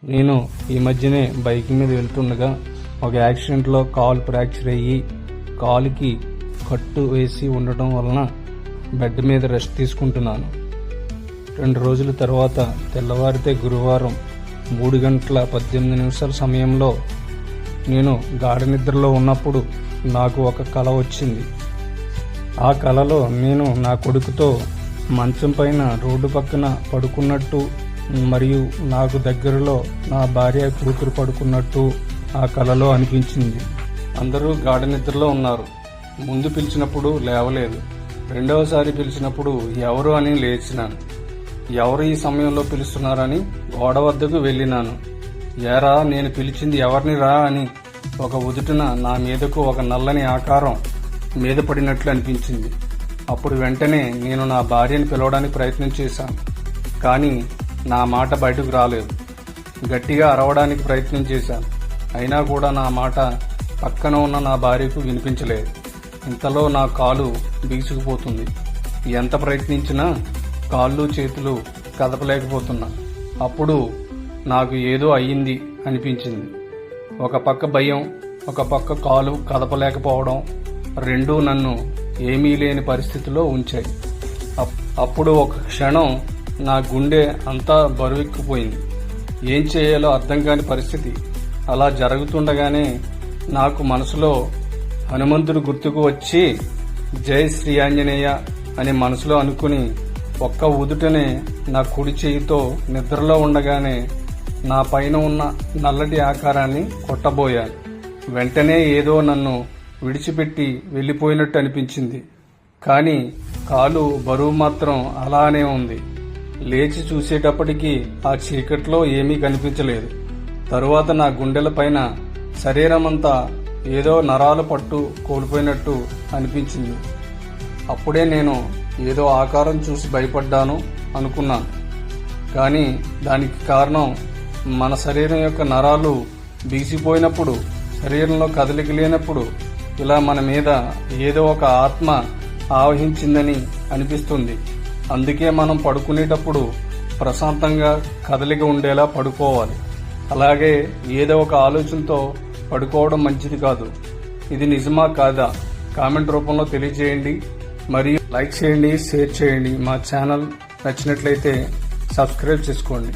నేను ఈ మధ్యనే బైక్ మీద వెళ్తుండగా ఒక యాక్సిడెంట్లో కాలు ఫ్రాక్చర్ అయ్యి కాలుకి కట్టు వేసి ఉండటం వలన బెడ్ మీద రెస్ట్ తీసుకుంటున్నాను. 2 రోజుల తర్వాత తెల్లవారితే గురువారం 3:18 సమయంలో నేను గాఢ నిద్రలో ఉన్నప్పుడు నాకు ఒక కల వచ్చింది. ఆ కలలో నేను నా కొడుకుతో మంచం పైన రోడ్డు పక్కన పడుకున్నట్టు మరియు నాకు దగ్గరలో నా భార్య కూతురు పడుకున్నట్టు ఆ కలలో అనిపించింది. అందరూ గాఢ నిద్రలో ఉన్నారు. ముందు పిలిచినప్పుడు లేవలేదు. రెండవసారి పిలిచినప్పుడు ఎవరు అని లేచినాను. ఎవరు ఈ సమయంలో పిలుస్తున్నారని గోడ వద్దకు వెళ్ళినాను. ఏరా, నేను పిలిచింది ఎవరిని రా అని ఒక ఉదుటున నా మీదకు ఒక నల్లని ఆకారం మీద పడినట్లు అనిపించింది. అప్పుడు వెంటనే నేను నా భార్యను పిలవడానికి ప్రయత్నం చేశాను. కానీ నా మాట బయటకు రాలేదు. గట్టిగా అరవడానికి ప్రయత్నం చేశాను. అయినా కూడా నా మాట పక్కన ఉన్న నా భార్యకు వినిపించలేదు. ఇంతలో నా కాలు బిగుసుకుపోతుంది. ఎంత ప్రయత్నించినా కాళ్ళు చేతులు కదపలేకపోతున్నా. అప్పుడు నాకు ఏదో అయ్యింది అనిపించింది. ఒక పక్క భయం, ఒక పక్క కాలు కదపలేకపోవడం రెండూ నన్ను ఏమీ లేని పరిస్థితిలో ఉంచాయి. అప్పుడు ఒక క్షణం నా గుండె అంతా బరువెక్కిపోయింది. ఏం చేయాలో అర్థం కాని పరిస్థితి. అలా జరుగుతుండగానే నాకు మనసులో హనుమంతుడు గుర్తుకు వచ్చి జై శ్రీ ఆంజనేయ అని మనసులో అనుకుని ఒక్క ఉదుటనే నా కుడి చేయితో నిద్రలో ఉండగానే నా పైన ఉన్న నల్లటి ఆకారాన్ని కొట్టబోయాను. వెంటనే ఏదో నన్ను విడిచిపెట్టి వెళ్లిపోయినట్టు అనిపించింది. కానీ కాలు బరువు మాత్రం అలానే ఉంది. లేచి చూసేటప్పటికీ ఆ చీకట్లో ఏమీ కనిపించలేదు. తరువాత నా గుండెల పైన శరీరమంతా ఏదో నరాలు పట్టు కోల్పోయినట్టు అనిపించింది. అప్పుడే నేను ఏదో ఆకారం చూసి భయపడ్డాను అనుకున్నాను. కానీ దానికి కారణం మన శరీరం యొక్క నరాలు బిగిసిపోయినప్పుడు, శరీరంలో కదలిక లేనప్పుడు ఇలా మన మీద ఏదో ఒక ఆత్మ ఆవహించిందని అనిపిస్తుంది. అందుకే మనం పడుకునేటప్పుడు ప్రశాంతంగా కదలిక ఉండేలా పడుకోవాలి. అలాగే ఏదో ఒక ఆలోచనతో పడుకోవడం మంచిది కాదు. ఇది నిజమా కాదా కామెంట్ రూపంలో తెలియజేయండి. మరియు లైక్ చేయండి, షేర్ చేయండి. మా ఛానల్ నచ్చినట్లయితే సబ్స్క్రైబ్ చేసుకోండి.